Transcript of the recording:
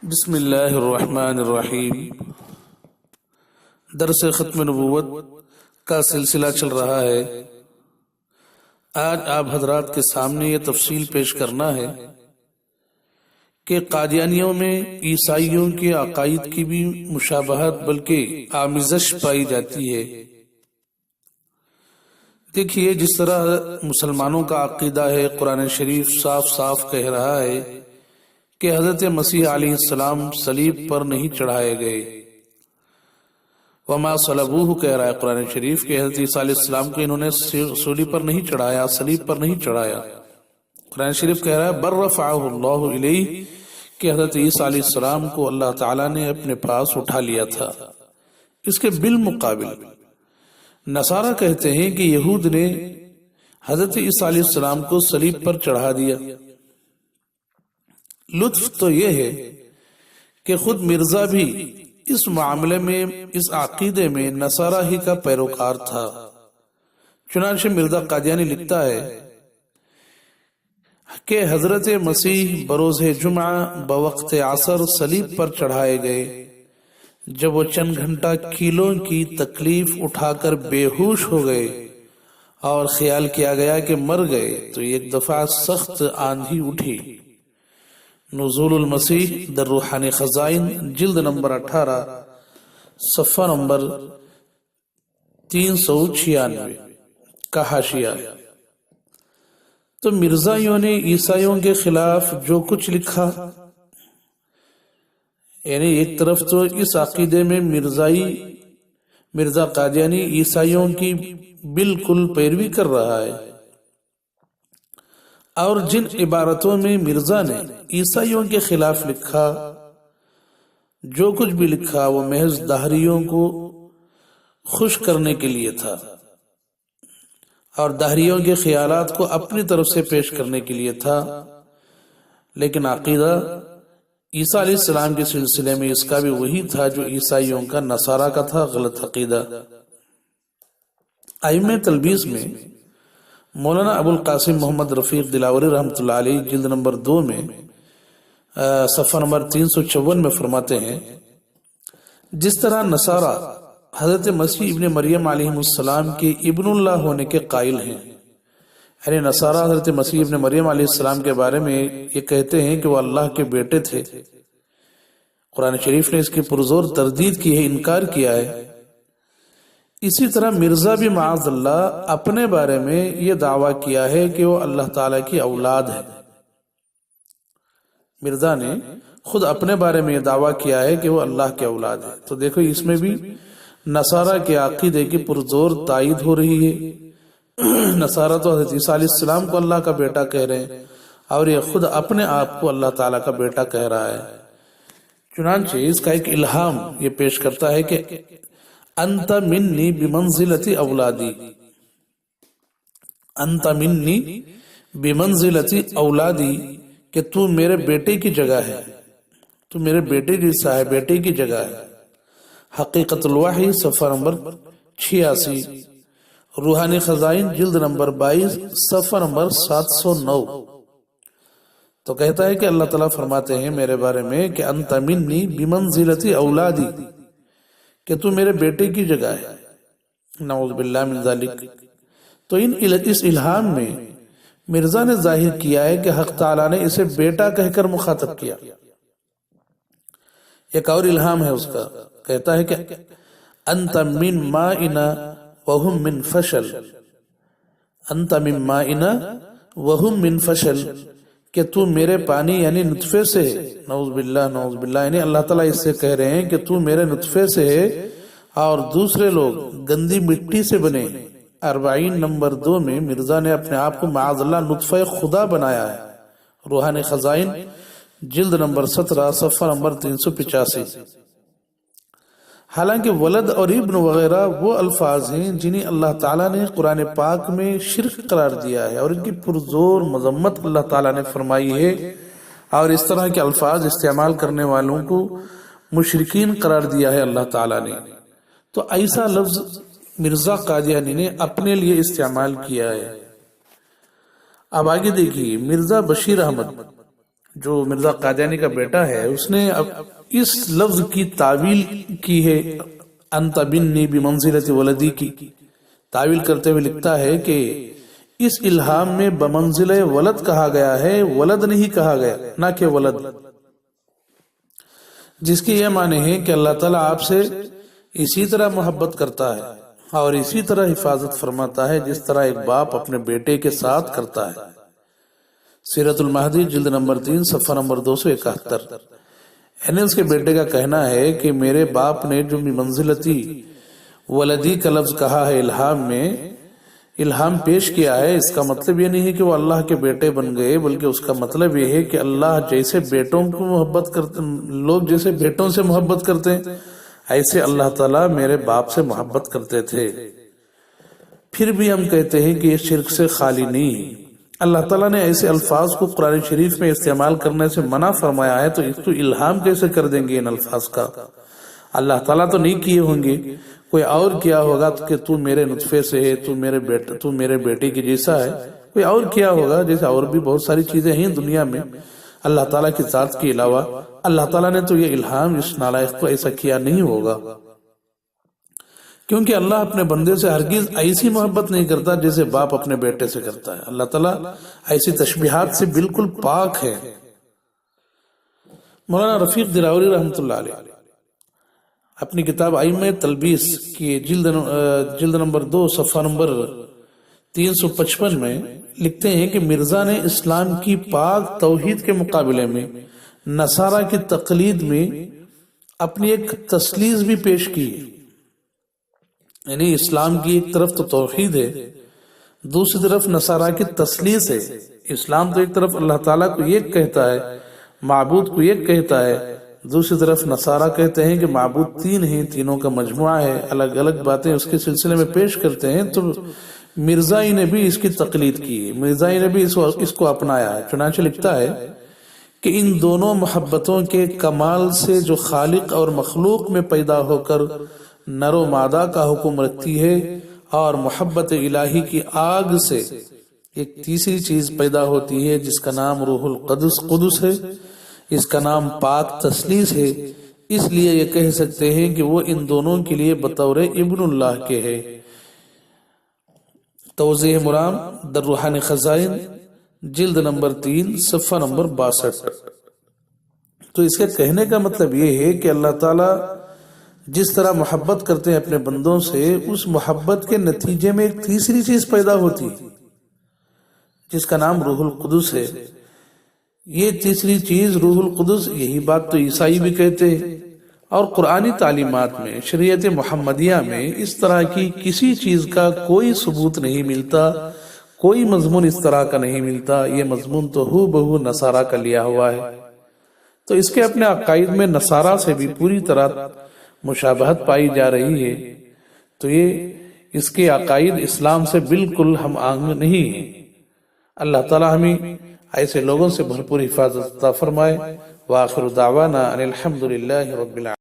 بسم اللہ الرحمن الرحیم۔ درس ختم نبوت کا سلسلہ چل رہا ہے۔ آج آپ حضرات کے سامنے یہ تفصیل پیش کرنا ہے کہ قادیانیوں میں عیسائیوں کے عقائد کی بھی مشابہت بلکہ آمیزش پائی جاتی ہے۔ دیکھیے، جس طرح مسلمانوں کا عقیدہ ہے، قرآن شریف صاف صاف کہہ رہا ہے کہ حضرت مسیح علیہ السلام صلیب پر نہیں چڑھائے گئے۔ وما صلبوہ کہہ رہا ہے قرآن شریف کہ حضرت عیسیٰ علیہ السلام کو انہوں نے سولی پر نہیں چڑھایا، صلیب پر نہیں چڑھایا۔ قرآن شریف کہہ رہا ہے بل رفعہ اللہ الیہ کہ حضرت عیسیٰ علیہ السلام کو اللہ تعالیٰ نے اپنے پاس اٹھا لیا تھا۔ اس کے بالمقابل نصارہ کہتے ہیں کہ یہود نے حضرت عیسیٰ علیہ السلام کو صلیب پر چڑھا دیا۔ لطف تو یہ ہے کہ خود مرزا بھی اس معاملے میں، اس عقیدے میں نصارہ ہی کا پیروکار تھا۔ چنانچہ مرزا قادیانی لکھتا ہے کہ حضرت مسیح بروز جمعہ بوقت عصر صلیب پر چڑھائے گئے۔ جب وہ چند گھنٹہ کیلوں کی تکلیف اٹھا کر بے ہوش ہو گئے اور خیال کیا گیا کہ مر گئے تو ایک دفعہ سخت آندھی اٹھی۔ نزول المسیح در روحانی خزائن جلد نمبر 18 صفحہ نمبر 396 کا حاشیہ۔ تو مرزائیوں نے عیسائیوں کے خلاف جو کچھ لکھا، یعنی ایک طرف تو اس عقیدے میں مرزا قادیانی عیسائیوں کی بالکل پیروی کر رہا ہے، اور جن عبارتوں میں مرزا نے عیسائیوں کے خلاف لکھا، جو کچھ بھی لکھا وہ محض دہریوں کو خوش کرنے کے لیے تھا اور دہریوں کے خیالات کو اپنی طرف سے پیش کرنے کے لیے تھا، لیکن عقیدہ عیسیٰ علیہ السلام کے سلسلے میں اس کا بھی وہی تھا جو عیسائیوں کا نصارہ کا تھا، غلط عقیدہ۔ ائمہ تلبیس میں مولانا ابو القاسم محمد رفیق دلاوری رحمۃ اللہ علیہ جلد نمبر 2 میں صفحہ نمبر 354 میں فرماتے ہیں، جس طرح نصارہ حضرت مسیح ابن مریم علیہ السلام کے ابن اللہ ہونے کے قائل ہیں، یعنی نصارہ حضرت مسیح ابن مریم علیہ السلام کے بارے میں یہ کہتے ہیں کہ وہ اللہ کے بیٹے تھے۔ قرآن شریف نے اس کی پرزور تردید کی ہے، انکار کیا ہے۔ اسی طرح مرزا بھی معاذ اللہ اپنے بارے میں یہ دعویٰ کیا ہے کہ وہ اللہ تعالیٰ کی اولاد ہے۔ مرزا نے خود اپنے بارے میں یہ دعویٰ کیا ہے کہ وہ اللہ کے اولاد ہے۔ تو دیکھو، اس میں بھی نصارہ کے عقیدے کی پرزور تائید ہو رہی ہے۔ نصارہ تو حضرت عیسیٰ علیہ السلام کو اللہ کا بیٹا کہہ رہے ہیں اور یہ خود اپنے آپ کو اللہ تعالیٰ کا بیٹا کہہ رہا ہے۔ چنانچہ اس کا ایک الہام یہ پیش کرتا ہے کہ انت منی بمنزلت اولادی، انت منی بمنزلت اولادی، کہ تو میرے بیٹے کی جگہ ہے، تو میرے بیٹے جیسا ہے، بیٹے کی جگہ ہے۔ حقیقت الوحی صفحہ نمبر 86، روحانی خزائن جلد نمبر 22 صفحہ نمبر 709۔ تو کہتا ہے کہ اللہ تعالیٰ فرماتے ہیں میرے بارے میں کہ انت منی بمنزلت اولادی، کہ تو میرے بیٹے کی جگہ ہے۔ نعوذ باللہ من ذالک۔ تو اس الہام میں مرزا نے ظاہر کیا ہے کہ حق تعالیٰ نے اسے بیٹا کہہ کر مخاطب کیا۔ ایک اور الہام ہے اس کا، کہتا ہے کہ انت من مائنا وہم من فشل، انت من مائنا وہم من فشل، کہ تو میرے پانی یعنی نطفے سے، نعوذ باللہ نعوذ باللہ، یعنی اللہ تعالیٰ اس سے کہہ رہے ہیں کہ تو میرے نطفے سے ہے اور دوسرے لوگ گندی مٹی سے بنے۔ 40 نمبر 2 میں مرزا نے اپنے آپ کو معاذ اللہ نطفہ خدا بنایا ہے۔ روحانی خزائن جلد نمبر 17 صفحہ نمبر 385۔ حالانکہ ولد اور ابن وغیرہ وہ الفاظ ہیں جنہیں اللہ تعالیٰ نے قرآن پاک میں شرک قرار دیا ہے اور ان کی پرزور مذمت اللہ تعالیٰ نے فرمائی ہے، اور اس طرح کے الفاظ استعمال کرنے والوں کو مشرکین قرار دیا ہے اللہ تعالیٰ نے۔ تو ایسا لفظ مرزا قادیانی نے اپنے لیے استعمال کیا ہے۔ اب آگے دیکھیے، مرزا بشیر احمد جو مرزا قادیانی کا بیٹا ہے، اس نے اس لفظ کی تعویل کی ہے، انت بنی بمنزلت ولدی کی تعویل کرتے ہوئے لکھتا ہے کہ اس الہام میں بمنزل ولد کہا گیا ہے، ولد نہیں کہا گیا، نہ کہ ولد، جس کی یہ معنی ہے کہ اللہ تعالیٰ آپ سے اسی طرح محبت کرتا ہے اور اسی طرح حفاظت فرماتا ہے جس طرح ایک باپ اپنے بیٹے کے ساتھ کرتا ہے۔ سیرت المہدی جلد نمبر 3 صفحہ نمبر 271۔ یعنی اس کے بیٹے کا کہنا ہے کہ میرے باپ نے جو بمنزلتی ولدی کا لفظ کہا ہے الہام میں، الہام پیش کیا ہے، اس کا مطلب یہ نہیں ہے کہ وہ اللہ کے بیٹے بن گئے، بلکہ اس کا مطلب یہ ہے کہ اللہ جیسے بیٹوں کو محبت کرتے، لوگ جیسے بیٹوں سے محبت کرتے ہیں، ایسے اللہ تعالیٰ میرے باپ سے محبت کرتے تھے۔ پھر بھی ہم کہتے ہیں کہ یہ شرک سے خالی نہیں ہے۔ اللہ تعالیٰ نے ایسے الفاظ کو قرآن شریف میں استعمال کرنے سے منع فرمایا ہے، تو اس کو الہام کیسے کر دیں گے ان الفاظ کا؟ اللہ تعالیٰ تو نہیں کیے ہوں گے، کوئی اور کیا ہوگا کہ تو میرے نطفے سے ہے، تو میرے بیٹے کی جیسا ہے، کوئی اور کیا ہوگا، جیسے اور بھی بہت ساری چیزیں ہیں دنیا میں اللہ تعالیٰ کی ذات کے علاوہ۔ اللہ تعالیٰ نے تو یہ الہام اس نالائق کو ایسا کیا نہیں ہوگا، کیونکہ اللہ اپنے بندے سے ہرگز ایسی محبت نہیں کرتا جیسے باپ اپنے بیٹے سے کرتا ہے۔ اللہ تعالیٰ ایسی تشبیہات سے بالکل پاک ہے۔ مولانا رفیق دراوری رحمۃ اللہ علیہ اپنی کتاب ائمہ تلبیس کی جلد نمبر 2 صفحہ نمبر 355 میں لکھتے ہیں کہ مرزا نے اسلام کی پاک توحید کے مقابلے میں نصارہ کی تقلید میں اپنی ایک تسلیث بھی پیش کی، یعنی اسلام کی ایک طرف تو توحید ہے، دوسری طرف نصارہ کی تسلیث ہے۔ اسلام تو ایک طرف اللہ تعالیٰ کو ایک کہتا ہے، معبود کو ایک کہتا ہے، دوسری طرف نصارہ کہتے ہیں کہ معبود تین ہیں، تینوں کا مجموعہ ہے، الگ الگ باتیں اس کے سلسلے میں پیش کرتے ہیں۔ تو مرزائی نے بھی اس کی تقلید کی، مرزائی نے بھی اس کو اپنایا ہے۔ چنانچہ لکھتا ہے کہ ان دونوں محبتوں کے کمال سے جو خالق اور مخلوق میں پیدا ہو کر نر و مادہ کا حکم رکھتی ہے، اور محبت الہی کی آگ سے ایک تیسری چیز پیدا ہوتی ہے جس کا نام روح القدس ہے، اس کا نام پاک تسلیث ہے، اس لیے یہ کہہ سکتے ہیں کہ وہ ان دونوں کے لیے بطور ابن اللہ کے ہے۔ توضیح مرام در روحانی خزائن جلد نمبر 3 صفحہ نمبر 62۔ تو اس کے کہنے کا مطلب یہ ہے کہ اللہ تعالیٰ جس طرح محبت کرتے ہیں اپنے بندوں سے، اس محبت کے نتیجے میں ایک تیسری چیز پیدا ہوتی ہے جس کا نام روح القدس ہے۔ یہ تیسری چیز روح القدس، یہی بات تو عیسائی بھی کہتے ہیں، اور قرآنی تعلیمات میں، شریعت محمدیہ میں اس طرح کی کسی چیز کا کوئی ثبوت نہیں ملتا، کوئی مضمون اس طرح کا نہیں ملتا۔ یہ مضمون تو ہو بہو نصارہ کا لیا ہوا ہے۔ تو اس کے اپنے عقائد میں نصارہ سے بھی پوری طرح مشابہت پائی جا رہی ہے، تو یہ اس کے عقائد اسلام سے بالکل ہم آہنگ نہیں ہیں۔ اللہ تعالیٰ ہمیں ایسے لوگوں سے بھرپور حفاظت عطا فرمائے۔ وآخر دعوانا ان الحمد للہ رب العالمین۔